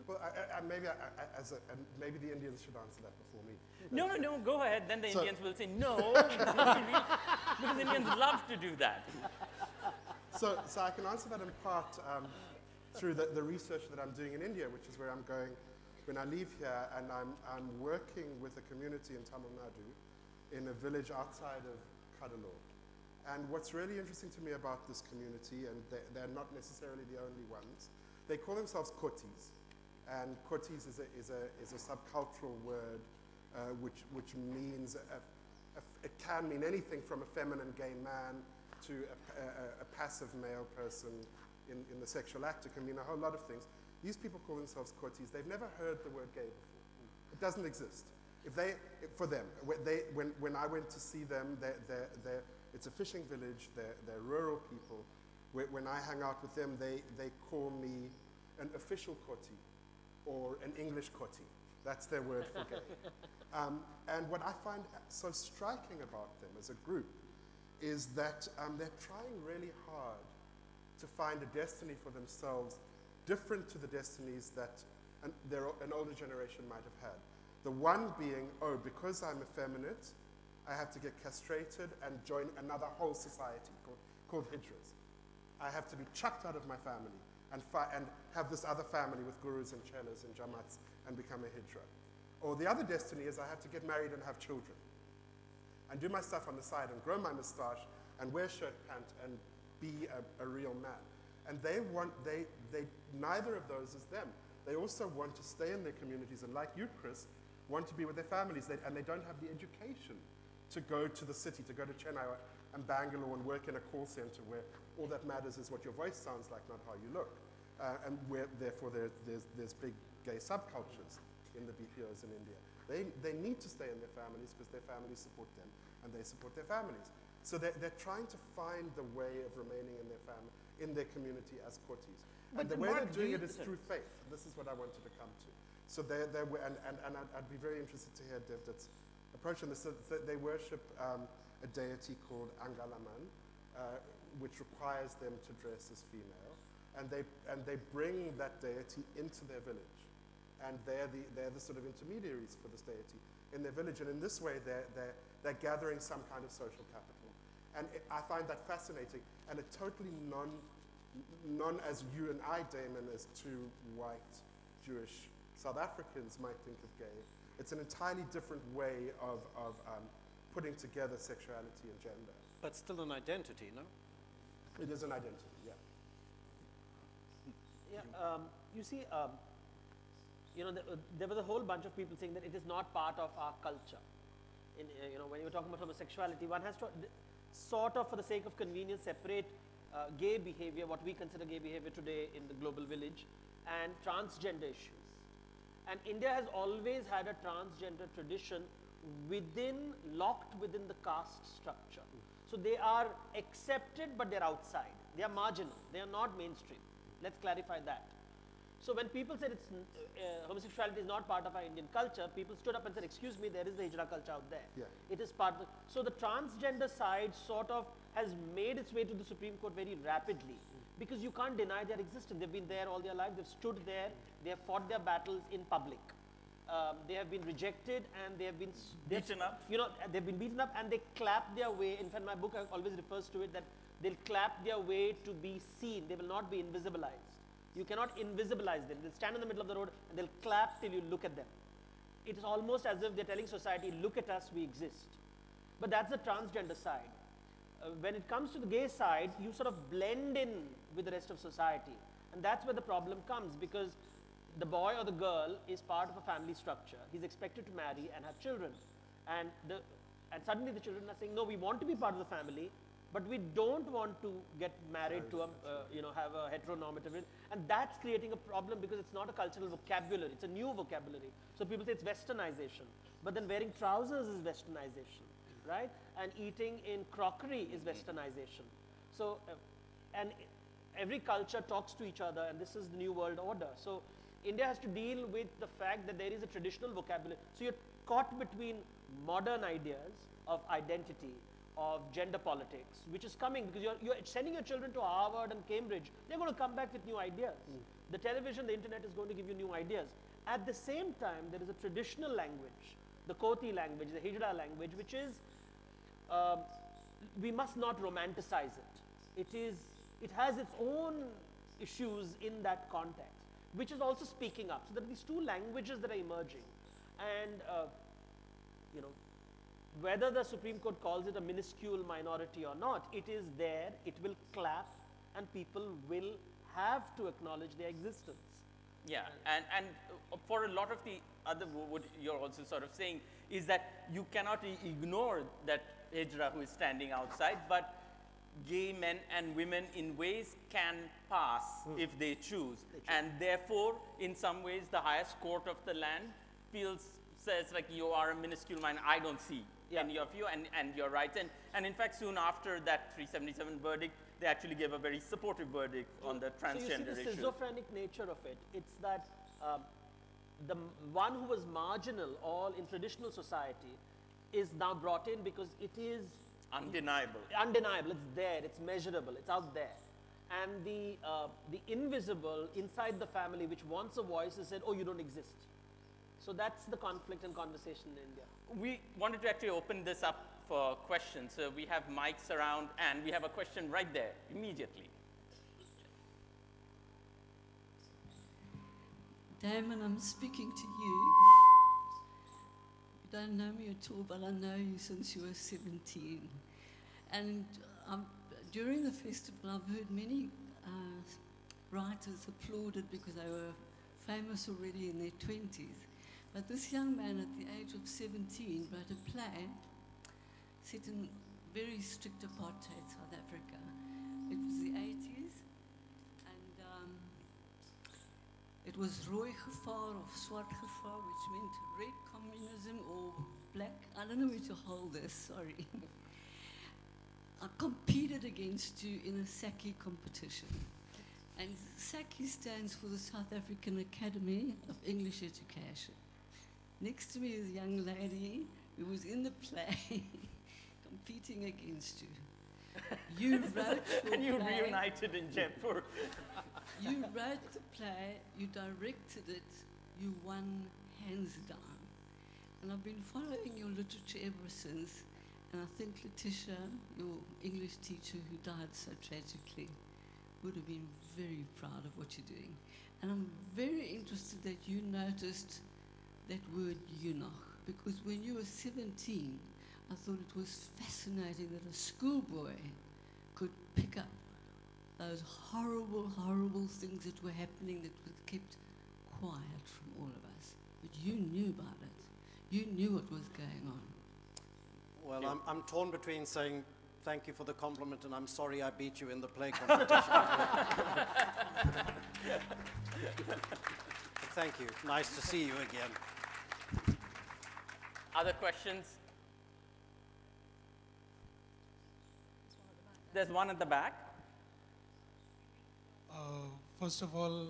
Well, maybe the Indians should answer that before me. No, go ahead. Then the Indians will say no, because Indians love to do that. So I can answer that in part through the research that I'm doing in India, which is where I'm going when I leave here, and I'm working with a community in Tamil Nadu in a village outside of Cuddalore. And what's really interesting to me about this community, and they're not necessarily the only ones, they call themselves kotis. And kotis is a subcultural word which means, it can mean anything from a feminine gay man to a passive male person in the sexual act. It can mean a whole lot of things. These people call themselves kotis. They've never heard the word gay before. It doesn't exist. For them, when I went to see them, it's a fishing village, they're rural people. When I hang out with them, they call me an official koti or an English koti. That's their word for gay. And what I find so striking about them as a group is that they're trying really hard to find a destiny for themselves different to the destinies that an older generation might have had. The one being, because I'm effeminate, I have to get castrated and join another whole society called hijras. I have to be chucked out of my family and have this other family with gurus and chelas and jamats and become a hijra. Or the other destiny is I have to get married and have children and do my stuff on the side and grow my moustache and wear shirt pant and be a real man. And neither of those is them. They also want to stay in their communities, and like you, Chris, want to be with their families, and they don't have the education to go to the city, to go to Chennai and Bangalore and work in a call center where all that matters is what your voice sounds like, not how you look. And where, therefore, there's big gay subcultures in the BPOs in India. They need to stay in their families because their families support them, and they support their families. So they're trying to find the way of remaining in their family, in their community as kotis. And the way they're doing it is through faith. This is what I wanted to come to. So and I'd be very interested to hear Devdutt's approach. And they worship a deity called Angalaman, which requires them to dress as female. And they bring that deity into their village. And they're the sort of intermediaries for this deity in their village. And in this way, they're gathering some kind of social capital. And I find that fascinating. And a totally non as you and I, Damon, as two white Jewish South Africans might think of gay. It's an entirely different way of putting together sexuality and gender. But still an identity, no? It is an identity, yeah. Yeah, you see, you know, there was a whole bunch of people saying that it is not part of our culture. You know, when you're talking about homosexuality, one has to sort of, for the sake of convenience, separate gay behavior, what we consider gay behavior today in the global village, and transgender issues. And India has always had a transgender tradition locked within the caste structure. So they are accepted, but they're outside. They are marginal. They are not mainstream. Let's clarify that. So when people said homosexuality is not part of our Indian culture, people stood up and said, excuse me, there is the hijra culture out there. Yeah. It is part of so the transgender side sort of has made its way to the Supreme Court very rapidly, because you can't deny their existence. They've been there all their lives. They've stood there. They have fought their battles in public. They have been rejected, and they have been beaten up. You know, they've been beaten up, and they clap their way. In fact, my book always refers to it that they'll clap their way to be seen. They will not be invisibilized. You cannot invisibilize them. They'll stand in the middle of the road and they'll clap till you look at them. It is almost as if they're telling society, look at us, we exist. But that's the transgender side. When it comes to the gay side, you sort of blend in with the rest of society. And that's where the problem comes, because the boy or the girl is part of a family structure. He's expected to marry and have children. And suddenly the children are saying, no, we want to be part of the family, but we don't want to get married to have a heteronormative, and that's creating a problem because it's not a cultural vocabulary, it's a new vocabulary. So people say it's westernization, but then wearing trousers is westernization, right? And eating in crockery is westernization. So, and every culture talks to each other, and this is the new world order. So India has to deal with the fact that there is a traditional vocabulary. So you're caught between modern ideas of identity, of gender politics, which is coming because you're sending your children to Harvard and Cambridge. They're going to come back with new ideas. The television, the internet is going to give you new ideas. At the same time, there is a traditional language, the Koti language, the Hijra language, which is, we must not romanticize it. It has its own issues in that context, which is also speaking up. So there are these two languages that are emerging. And, whether the Supreme Court calls it a minuscule minority or not, it is there, it will clap, and people will have to acknowledge their existence. Yeah, and for a lot of the other, what you're also sort of saying is that you cannot ignore that hijra who is standing outside, but gay men and women in ways can pass if they choose. And therefore, in some ways, the highest court of the land says like you are a minuscule minority. I don't see any of you, and you're right. And in fact, soon after that 377 verdict, they actually gave a very supportive verdict on the transgender issue. So you see the schizophrenic nature of it. It's that the one who was marginal all in traditional society is now brought in because it is undeniable. Undeniable. It's there. It's measurable. It's out there. And the invisible inside the family, which wants a voice, is said, "Oh, you don't exist." So that's the conflict and conversation in India. We wanted to actually open this up for questions. So we have mics around, and we have a question right there immediately. Damon, I'm speaking to you. You don't know me at all, but I know you since you were 17. And during the festival, I've heard many writers applauded because they were famous already in their 20s. But this young man at the age of 17 wrote a play set in very strict apartheid South Africa. It was the 80s, and it was rooi gevaar or swart gevaar, which meant red communism or black. I don't know where to hold this, sorry. I competed against you in a Saki competition. And Saki stands for the South African Academy of English Education. Next to me is a young lady who was in the play competing against you. You wrote your And you play. reunited in Jaipur. You wrote the play, you directed it, you won hands down. And I've been following your literature ever since. And I think Letitia, your English teacher who died so tragically, would have been very proud of what you're doing. And I'm very interested that you noticed that word eunuch, because when you were 17, I thought it was fascinating that a schoolboy could pick up those horrible, horrible things that were happening that were kept quiet from all of us. But you knew about it. You knew what was going on. Well, I'm torn between saying thank you for the compliment and I'm sorry I beat you in the play competition. Thank you. Nice to see you again. Other questions? There's one at the back. First of all,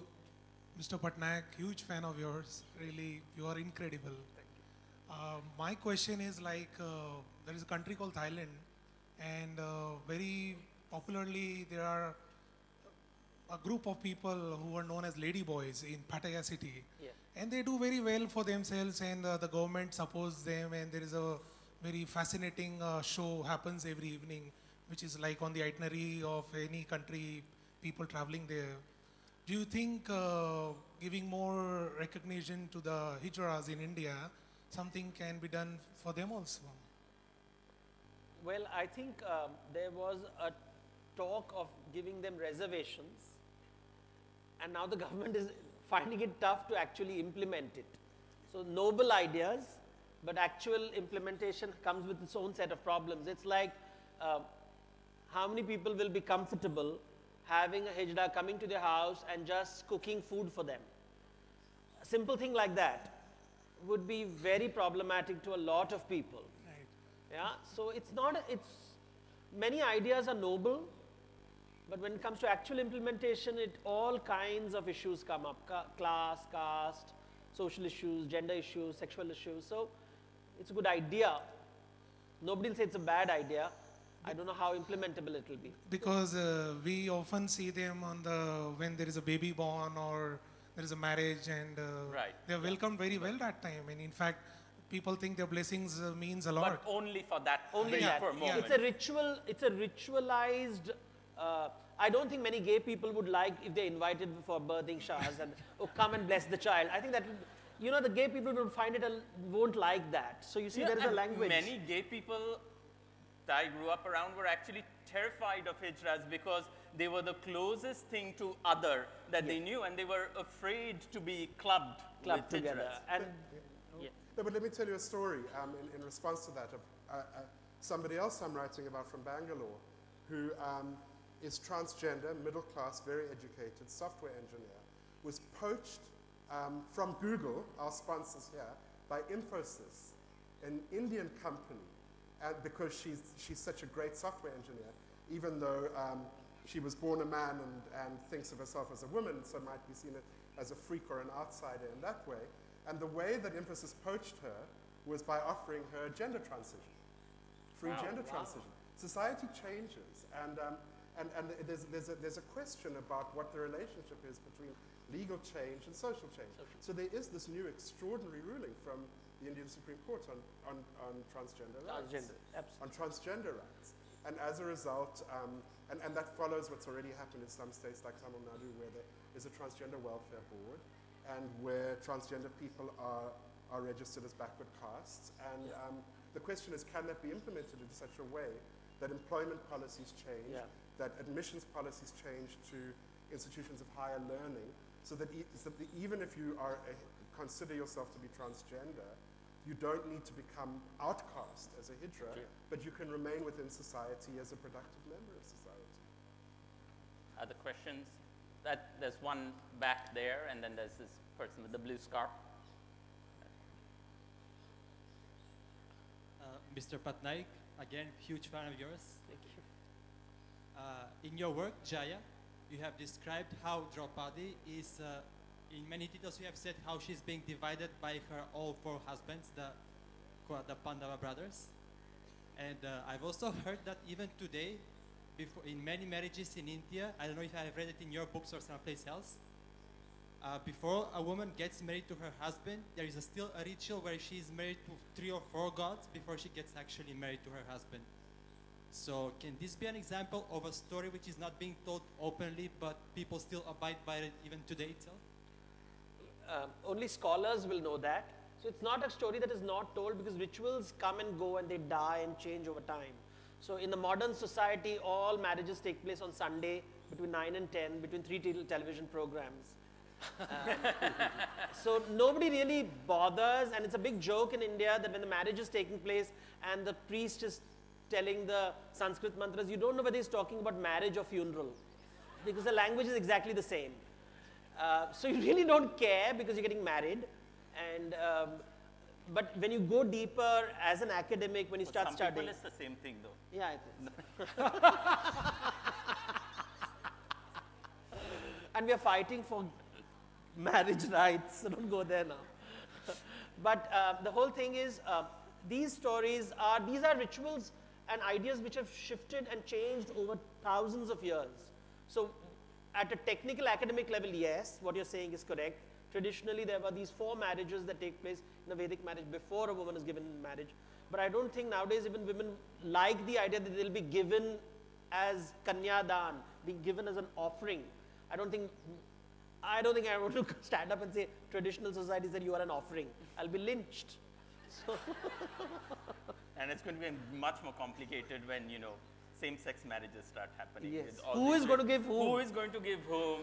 Mr. Pattanaik, huge fan of yours. Really, you are incredible. My question is like, there is a country called Thailand, and very popularly there are a group of people who are known as ladyboys in Pattaya city. Yeah. And they do very well for themselves, and the government supports them, and there is a very fascinating show happens every evening, which is like on the itinerary of any country, people traveling there. Do you think giving more recognition to the hijras in India, something can be done for them also? Well, I think there was a talk of giving them reservations, and now the government is finding it tough to actually implement it. So noble ideas, but actual implementation comes with its own set of problems. It's like how many people will be comfortable having a hijra coming to their house and just cooking food for them. A simple thing like that would be very problematic to a lot of people. Right. Yeah, so it's not, many ideas are noble, but when it comes to actual implementation, all kinds of issues come up, class, caste, social issues, gender issues, sexual issues. So it's a good idea. Nobody will say it's a bad idea. I don't know how implementable it will be. Because we often see them on when there is a baby born or there is a marriage, and Right. they are welcomed very well that time. And in fact, people think their blessings means a lot. But only for that, Only brief that. for a moment. It's a ritual, it's a ritualized, I don't think many gay people would like if they're invited for birthing showers and, oh, come and bless the child. I think that, you know, the gay people would find it, won't like that. So you see, there is a and language. Many gay people that I grew up around were actually terrified of hijras because they were the closest thing to other that they knew, and they were afraid to be clubbed with together. hijras. And No, but let me tell you a story in response to that. Somebody else I'm writing about from Bangalore who is transgender, middle class, very educated, software engineer, was poached from Google, our sponsors here, by Infosys, an Indian company, and because she's such a great software engineer, even though she was born a man and thinks of herself as a woman, so might be seen as a freak or an outsider in that way. And the way that Infosys poached her was by offering her gender transition, free gender transition. Society changes, and there's a question about what the relationship is between legal change and social change. So there is this new extraordinary ruling from the Indian Supreme Court on transgender rights. On transgender rights. And as a result, and that follows what's already happened in some states like Tamil Nadu, where there is a transgender welfare board, and where transgender people are registered as backward castes. And the question is, can that be implemented in such a way that employment policies change, that admissions policies change to institutions of higher learning, so that even if you consider yourself to be transgender, you don't need to become outcast as a hijra, but you can remain within society as a productive member of society. Other questions? There's one back there, and then there's this person with the blue scarf. Mr. Pattanaik, again, huge fan of yours. Thank you. In your work, Jaya, you have described how Draupadi is, in many titles you have said how she's being divided by her all four husbands, the for the Pandava brothers. And I've also heard that even today, in many marriages in India, I don't know if I have read it in your books or someplace else, before a woman gets married to her husband, there is still a ritual where she is married to 3 or 4 gods before she gets actually married to her husband. So can this be an example of a story which is not being told openly, but people still abide by it even today itself? Only scholars will know that. So it's not a story that is not told, because rituals come and go and they die and change over time. So in the modern society, all marriages take place on Sunday between 9 and 10, between 3 television programs. So nobody really bothers, and it's a big joke in India that when the marriage is taking place and the priest is telling the Sanskrit mantras, you don't know whether he's talking about marriage or funeral, because the language is exactly the same. So you really don't care because you're getting married. And but when you go deeper as an academic, when you start studying, it's the same thing though. Yeah, it is. And we are fighting for marriage rights, so don't go there now. But the whole thing is, these stories are, these are rituals and ideas which have shifted and changed over thousands of years. So at a technical academic level, yes, what you're saying is correct. Traditionally, there were these 4 marriages that take place in a Vedic marriage before a woman is given in marriage. But I don't think nowadays even women like the idea that they'll be given as kanyadan, being given as an offering. I don't think I want to stand up and say traditional society said you are an offering. I'll be lynched. So and it's going to be much more complicated when, you know, same-sex marriages start happening. Yes. Who is going to give whom? Who is going to give whom?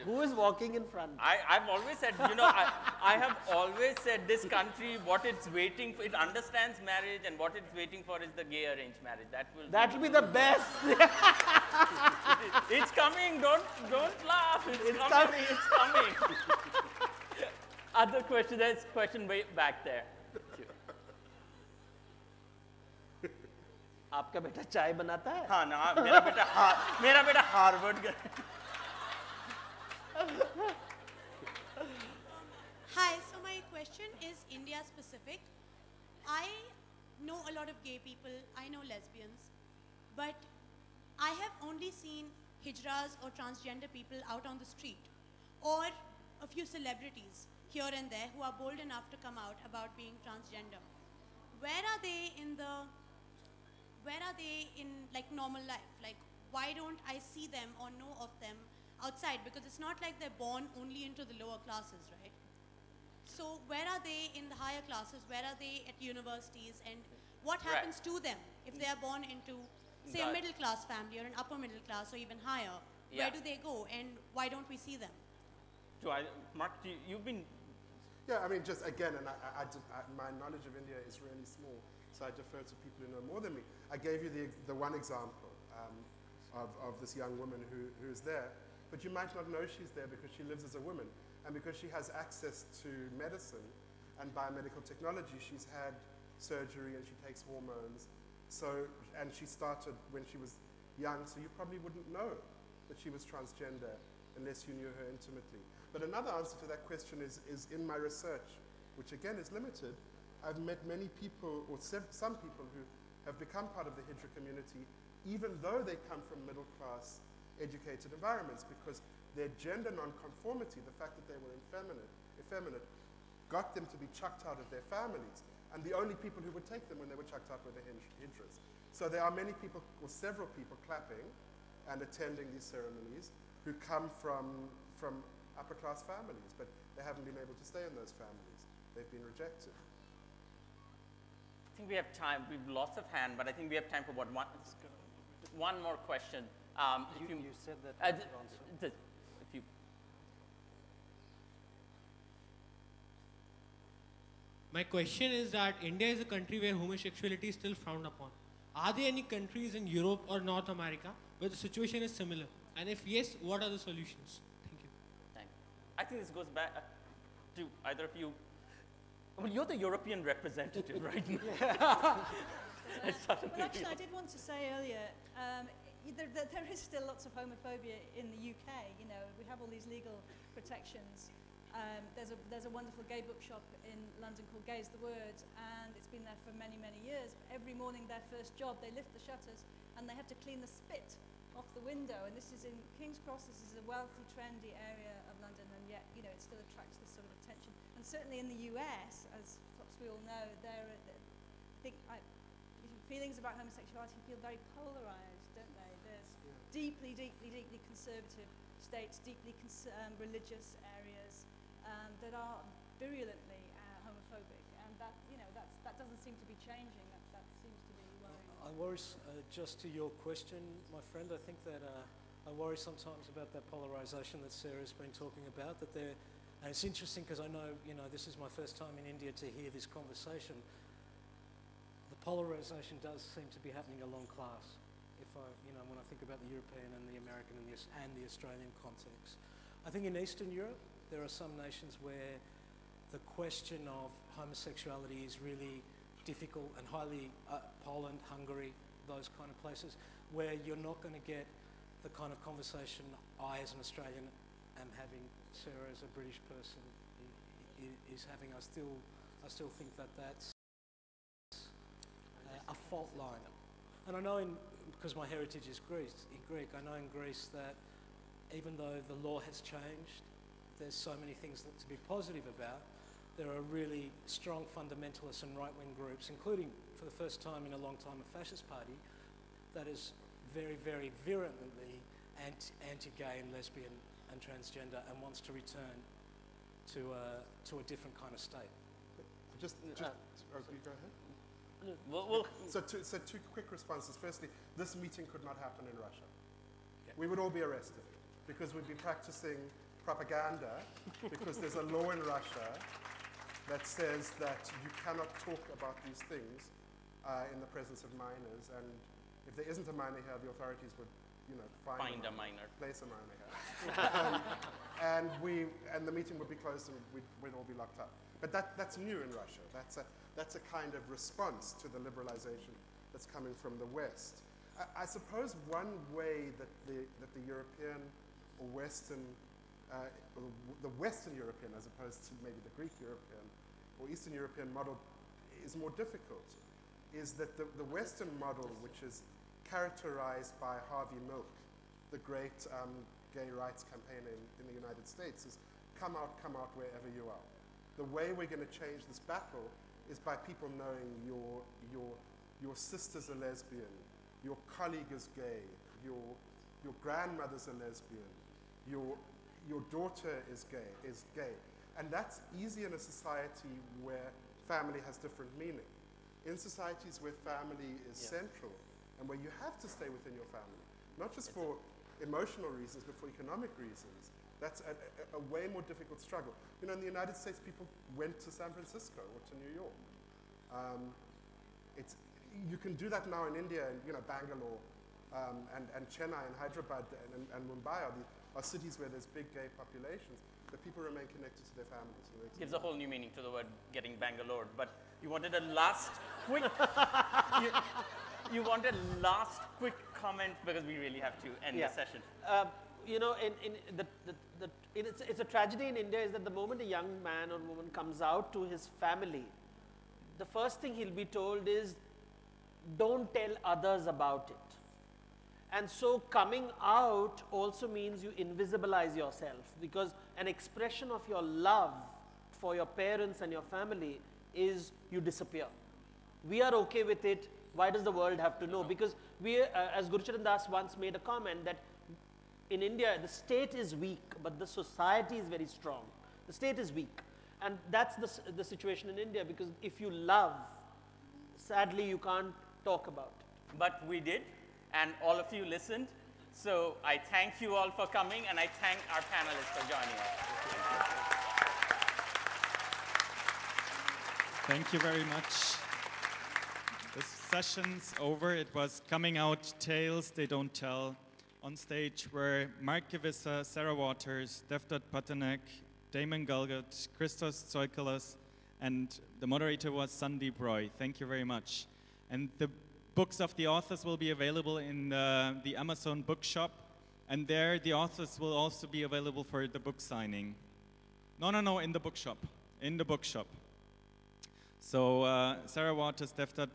Who is walking in front? I've always said, you know, I have always said this country, what it's waiting for, it understands marriage, and what it's waiting for is the gay arranged marriage. That will be the best. It's coming. Don't laugh. It's coming. It's coming. Other question. There's a question way back there. आपका बेटा चाय बनाता है? हाँ ना, मेरा बेटा Harvard गया. Hi, so my question is India specific. I know a lot of gay people, I know lesbians, but I have only seen hijras or transgender people out on the street, or a few celebrities here and there who are bold enough to come out about being transgender. Where are they in like normal life? Like, why don't I see them or know of them outside? Because it's not like they're born only into the lower classes, right? So where are they in the higher classes? Where are they at universities? And what happens to them if they are born into, say, a middle class family or an upper middle class or even higher? Yeah. Where do they go, and why don't we see them? Mark, you've been... Yeah, I mean, just again, and my knowledge of India is really small, so I defer to people who know more than me. I gave you the one example of this young woman who's there, but you might not know she's there because she lives as a woman, and because she has access to medicine and biomedical technology. She's had surgery and she takes hormones. So, and she started when she was young, so you probably wouldn't know that she was transgender unless you knew her intimately. But another answer to that question is in my research, which again is limited. I've met many people, or some people who have become part of the Hijra community, even though they come from middle-class, educated environments, because their gender non-conformity, the fact that they were effeminate, got them to be chucked out of their families. And the only people who would take them when they were chucked out were the Hijras. So there are many people, or several people, clapping and attending these ceremonies who come from upper-class families, but they haven't been able to stay in those families. They've been rejected. I think we have time. We've lots of hands, but I think we have time for one more question. You said that. My question is that India is a country where homosexuality is still frowned upon. Are there any countries in Europe or North America where the situation is similar? And if yes, what are the solutions? Thank you. Thanks. I think this goes back to either of you. Well, you're the European representative, right? Well, actually, I did want to say earlier, there is still lots of homophobia in the UK. You know, we have all these legal protections There's a wonderful gay bookshop in London called Gay is the Word, and it's been there for many, many years. Every morning, their first job, they lift the shutters and they have to clean the spit off the window. And this is in King's Cross. This is a wealthy, trendy area of London, and yet, you know, it still attracts this sort of attention. And certainly in the US, as perhaps we all know, feelings about homosexuality feel very polarized, don't they? There's deeply, deeply, deeply conservative states, deeply religious areas that are virulently homophobic, and that, you know, that doesn't seem to be changing. That seems to be worrying. I worry, just to your question, my friend, I think that I worry sometimes about that polarization that Sarah's been talking about. And it's interesting because I know, you know, this is my first time in India to hear this conversation. The polarization does seem to be happening along class. If I, you know, when I think about the European and the American and the Australian context. I think in Eastern Europe, there are some nations where the question of homosexuality is really difficult and highly, Poland, Hungary, those kind of places, where you're not going to get the kind of conversation I, as an Australian, am having, Sarah, as a British person, is having. I still think that that's a fault line. And I know, because my heritage is Greek, I know in Greece that even though the law has changed, there's so many things to be positive about. There are really strong fundamentalists and right-wing groups, including, for the first time in a long time, a fascist party that is very, very virulently anti-gay and lesbian and transgender and wants to return to a different kind of state. You go ahead. So two quick responses. Firstly, this meeting could not happen in Russia. We would all be arrested because we'd be practicing propaganda, because there's a law in Russia that says that you cannot talk about these things in the presence of minors, and if there isn't a minor here, the authorities would, you know, find a minor, place a minor here, and the meeting would be closed and we'd all be locked up. But that's new in Russia. That's a kind of response to the liberalization that's coming from the West. I suppose one way that the European or Western, the Western European, as opposed to maybe the Greek European or Eastern European model, is more difficult, is that the Western model, which is characterized by Harvey Milk, the great gay rights campaigner in the United States, is come out wherever you are. The way we're going to change this battle is by people knowing your sister's a lesbian, your colleague is gay, your grandmother's a lesbian, your daughter is gay. And that's easy in a society where family has different meaning. In societies where family is central and where you have to stay within your family, not just for emotional reasons, but for economic reasons, that's a way more difficult struggle. You know, in the United States, people went to San Francisco or to New York. You can do that now in India, and you know, Bangalore and Chennai and Hyderabad and Mumbai are cities where there's big gay populations, but people remain connected to their families. Gives a whole new meaning to the word getting Bangalore. But you wanted a last quick, you wanted last quick comment, because we really have to end the session. You know, it's a tragedy in India is that the moment a young man or woman comes out to his family, the first thing he'll be told is, don't tell others about it. And so coming out also means you invisibilize yourself, because an expression of your love for your parents and your family is you disappear. We are okay with it. Why does the world have to know? Because we, as Gurucharan Das once made a comment that in India, the state is weak, but the society is very strong. The state is weak. And that's the situation in India, because if you love, sadly, you can't talk about it. But we did, and all of you listened. So I thank you all for coming, and I thank our panelists for joining us. Thank you very much. The session's over. It was Coming Out Tales They Don't Tell. On stage were Mark Gevisser, Sarah Waters, Devdutt Pattanaik, Damon Galgut, Christos, Tsoilkas, and the moderator was Sandip Roy. Thank you very much. And the books of the authors will be available in the Amazon bookshop, and there the authors will also be available for the book signing. No, in the bookshop. In the bookshop. So Sarah Waters, Devdutt,